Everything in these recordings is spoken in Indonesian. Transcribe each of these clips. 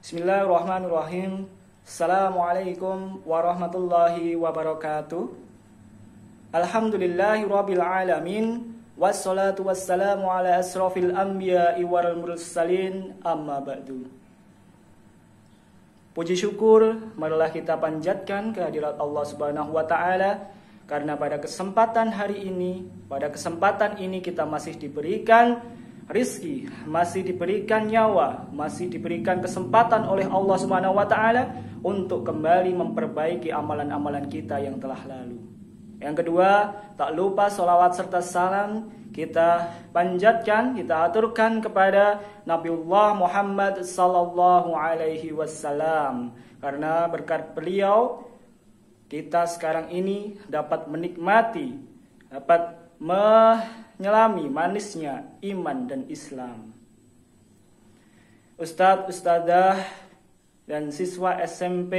Bismillahirrahmanirrahim. Assalamualaikum warahmatullahi wabarakatuh. Alhamdulillahirabbil alamin. Wassalatu wassalamu ala asrofil anbiya'i wal mursalin, amma ba'du. Puji syukur marilah kita panjatkan kehadirat Allah Subhanahu wa taala, karena pada kesempatan hari ini, pada kesempatan ini kita masih diberikan rizki, masih diberikan nyawa, masih diberikan kesempatan oleh Allah Subhanahu wa taala untuk kembali memperbaiki amalan-amalan kita yang telah lalu. Yang kedua, tak lupa sholawat serta salam kita panjatkan, kita aturkan kepada Nabiullah Muhammad sallallahu alaihi wasallam, karena berkat beliau kita sekarang ini dapat menikmati, dapat menyelami manisnya iman dan Islam. Ustadz, Ustadzah, dan siswa SMP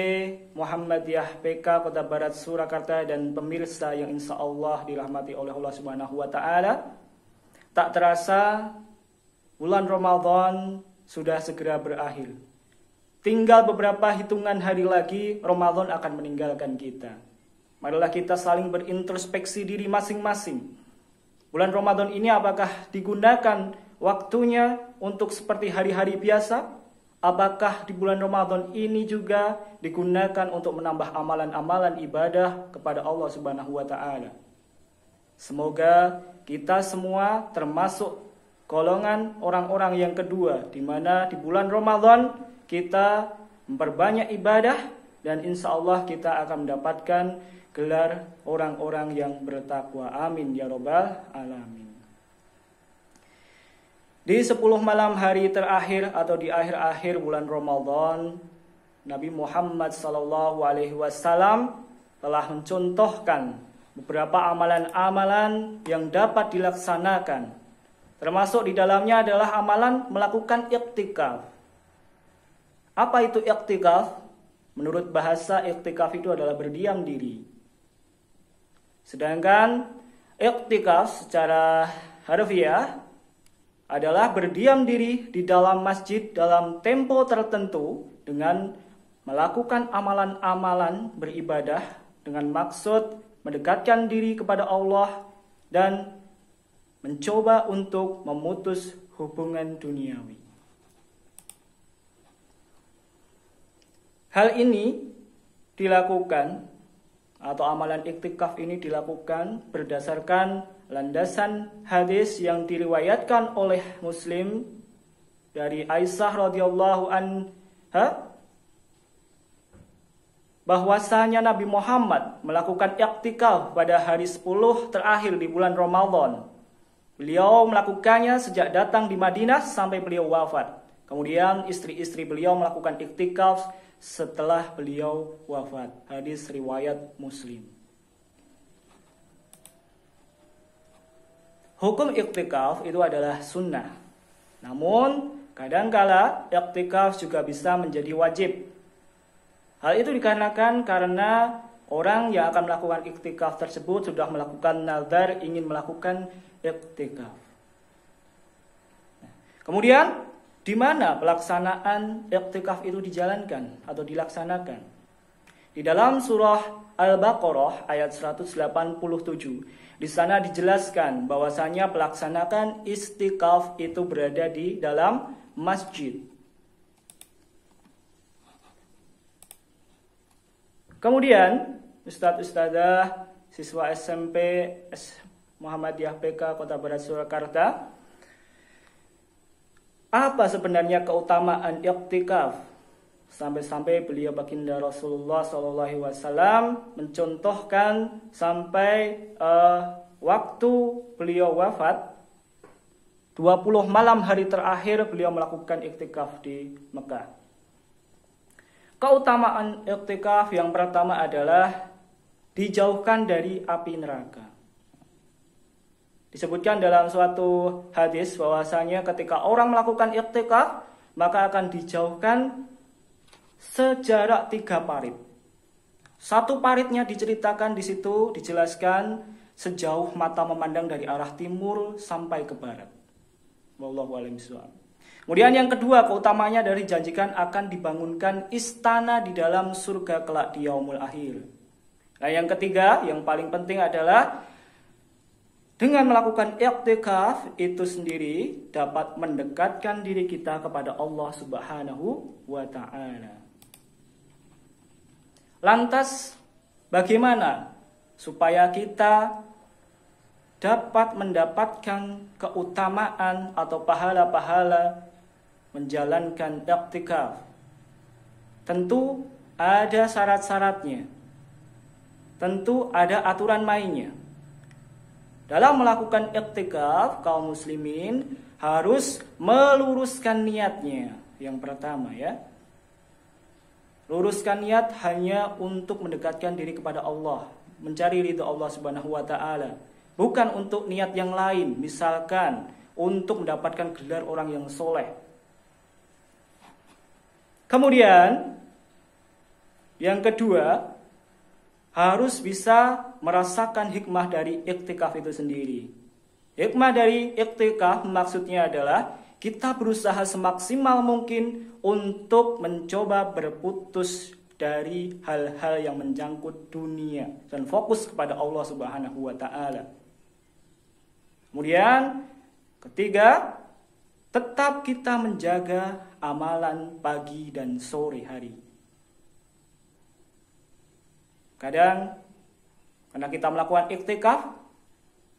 Muhammadiyah PK Kota Barat Surakarta dan pemirsa yang insya Allah dirahmati oleh Allah Subhanahu wa taala, tak terasa bulan Ramadan sudah segera berakhir. Tinggal beberapa hitungan hari lagi Ramadan akan meninggalkan kita. Marilah kita saling berintrospeksi diri masing-masing. Bulan Ramadan ini apakah digunakan waktunya untuk seperti hari-hari biasa? Apakah di bulan Ramadan ini juga digunakan untuk menambah amalan-amalan ibadah kepada Allah Subhanahu wa taala? Semoga kita semua termasuk golongan orang-orang yang kedua, di mana di bulan Ramadan kita memperbanyak ibadah dan insya Allah kita akan mendapatkan gelar orang-orang yang bertakwa. Amin ya robbal alamin. Di 10 malam hari terakhir atau di akhir-akhir bulan Ramadan, Nabi Muhammad SAW telah mencontohkan beberapa amalan-amalan yang dapat dilaksanakan. Termasuk di dalamnya adalah amalan melakukan iktikaf. Apa itu iktikaf? Menurut bahasa, iktikaf itu adalah berdiam diri. Sedangkan iktikaf secara harfiah adalah berdiam diri di dalam masjid dalam tempo tertentu dengan melakukan amalan-amalan beribadah dengan maksud mendekatkan diri kepada Allah dan mencoba untuk memutus hubungan duniawi. Hal ini dilakukan atau amalan iktikaf ini dilakukan berdasarkan landasan hadis yang diriwayatkan oleh Muslim dari Aisyah radhiyallahu anha, bahwasanya Nabi Muhammad melakukan iktikaf pada hari 10 terakhir di bulan Ramadan. Beliau melakukannya sejak datang di Madinah sampai beliau wafat. Kemudian istri-istri beliau melakukan iktikaf setelah beliau wafat. Hadis riwayat Muslim. Hukum iktikaf itu adalah sunnah. Namun kadangkala iktikaf juga bisa menjadi wajib. Hal itu dikarenakan karena orang yang akan melakukan iktikaf tersebut sudah melakukan nazar ingin melakukan iktikaf. Kemudian di mana pelaksanaan iktikaf itu dijalankan atau dilaksanakan? Di dalam surah Al-Baqarah ayat 187, di sana dijelaskan bahwasanya pelaksanaan iktikaf itu berada di dalam masjid. Kemudian Ustadz, Ustadzah, siswa SMP Muhammadiyah PK Kota Barat Surakarta, apa sebenarnya keutamaan iktikaf? Sampai-sampai beliau baginda Rasulullah SAW mencontohkan sampai waktu beliau wafat 20 malam hari terakhir beliau melakukan iktikaf di Mekah. Keutamaan iktikaf yang pertama adalah dijauhkan dari api neraka. Disebutkan dalam suatu hadis bahwasanya ketika orang melakukan iktikaf maka akan dijauhkan sejarak 3 parit. Satu paritnya diceritakan di situ, dijelaskan sejauh mata memandang dari arah timur sampai ke barat. Wallahu a'lam bishawab. Kemudian yang kedua, keutamanya dari janjikan akan dibangunkan istana di dalam surga kelak di yaumul akhir. Nah, yang ketiga, yang paling penting adalah dengan melakukan i'tikaf itu sendiri dapat mendekatkan diri kita kepada Allah Subhanahu wa taala. Lantas bagaimana supaya kita dapat mendapatkan keutamaan atau pahala-pahala menjalankan i'tikaf? Tentu ada syarat-syaratnya. Tentu ada aturan mainnya. Dalam melakukan i'tikaf, kaum muslimin harus meluruskan niatnya. Yang pertama ya. Luruskan niat hanya untuk mendekatkan diri kepada Allah, mencari ridha Allah Subhanahu wa taala. Bukan untuk niat yang lain, misalkan untuk mendapatkan gelar orang yang soleh. Kemudian, yang kedua, harus bisa merasakan hikmah dari i'tikaf itu sendiri. Hikmah dari i'tikaf maksudnya adalah kita berusaha semaksimal mungkin untuk mencoba berputus dari hal-hal yang menjangkut dunia dan fokus kepada Allah Subhanahu wa taala. Kemudian, ketiga, tetap kita menjaga amalan pagi dan sore hari. Kadang karena kita melakukan i'tikaf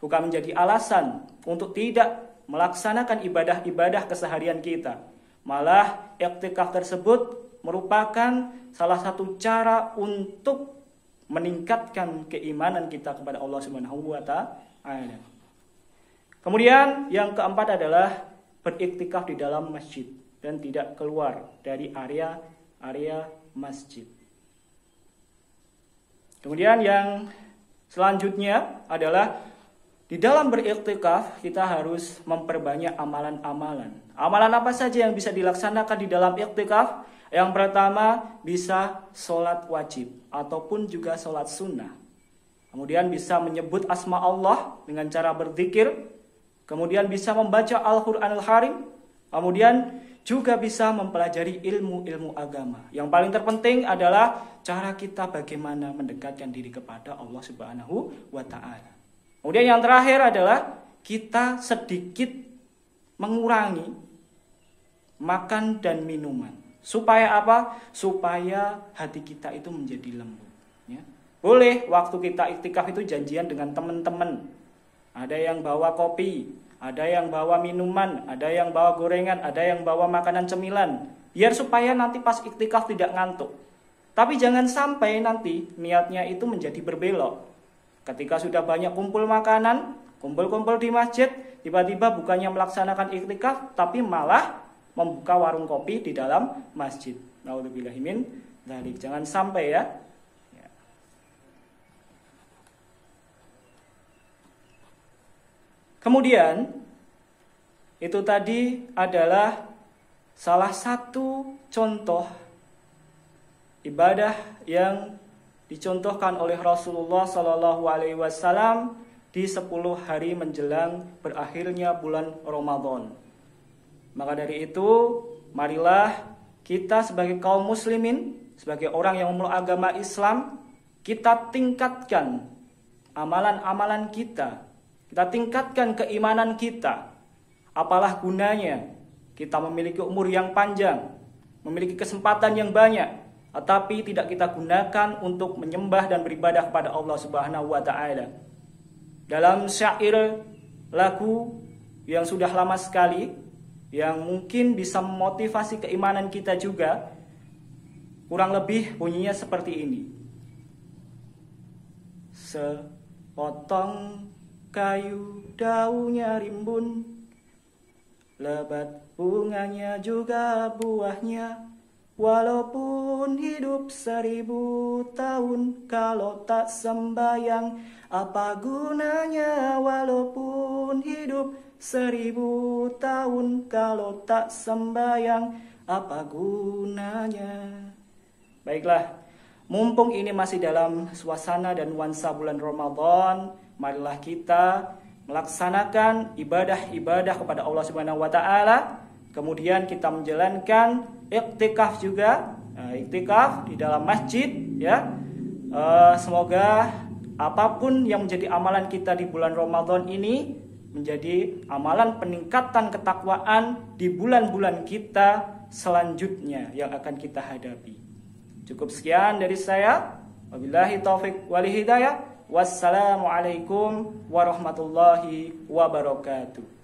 bukan menjadi alasan untuk tidak melaksanakan ibadah-ibadah keseharian kita. Malah i'tikaf tersebut merupakan salah satu cara untuk meningkatkan keimanan kita kepada Allah Subhanahu wa taala. Kemudian yang keempat adalah beriktikaf di dalam masjid dan tidak keluar dari area masjid. Kemudian yang selanjutnya adalah di dalam beriktikaf kita harus memperbanyak amalan-amalan. Amalan apa saja yang bisa dilaksanakan di dalam iktikaf? Yang pertama bisa sholat wajib ataupun juga sholat sunnah. Kemudian bisa menyebut asma Allah dengan cara berzikir. Kemudian bisa membaca Al-Quranul Karim. Kemudian juga bisa mempelajari ilmu-ilmu agama. Yang paling terpenting adalah cara kita bagaimana mendekatkan diri kepada Allah Subhanahu wa taala. Kemudian yang terakhir adalah kita sedikit mengurangi makan dan minuman. Supaya apa? Supaya hati kita itu menjadi lembut. Ya. Boleh waktu kita iktikaf itu janjian dengan teman-teman. Ada yang bawa kopi, ada yang bawa minuman, ada yang bawa gorengan, ada yang bawa makanan cemilan. Biar supaya nanti pas iktikaf tidak ngantuk. Tapi jangan sampai nanti niatnya itu menjadi berbelok. Ketika sudah banyak kumpul makanan, kumpul-kumpul di masjid, tiba-tiba bukannya melaksanakan iktikaf, tapi malah membuka warung kopi di dalam masjid. Naudzubillahi min dzalik. Jangan sampai ya. Kemudian, itu tadi adalah salah satu contoh ibadah yang dicontohkan oleh Rasulullah SAW di 10 hari menjelang berakhirnya bulan Ramadan. Maka dari itu, marilah kita sebagai kaum muslimin, sebagai orang yang memeluk agama Islam, kita tingkatkan amalan-amalan kita. Kita tingkatkan keimanan kita. Apalah gunanya kita memiliki umur yang panjang, memiliki kesempatan yang banyak, tetapi tidak kita gunakan untuk menyembah dan beribadah kepada Allah Subhanahu wa taala. Dalam syair lagu yang sudah lama sekali, yang mungkin bisa memotivasi keimanan kita juga, kurang lebih bunyinya seperti ini. Sepotong kayu daunnya rimbun, lebat bunganya juga buahnya. Walaupun hidup 1000 tahun, kalau tak sembayang, apa gunanya? Walaupun hidup 1000 tahun, kalau tak sembayang, apa gunanya? Baiklah, mumpung ini masih dalam suasana dan nuansa bulan Ramadan, marilah kita melaksanakan ibadah-ibadah kepada Allah Subhanahu wa taala Kemudian kita menjalankan iktikaf juga, iktikaf di dalam masjid ya. Semoga apapun yang menjadi amalan kita di bulan Ramadan ini menjadi amalan peningkatan ketakwaan di bulan-bulan kita selanjutnya yang akan kita hadapi. Cukup sekian dari saya. Wabillahi taufik wal hidayah. Wassalamualaikum warahmatullahi wabarakatuh.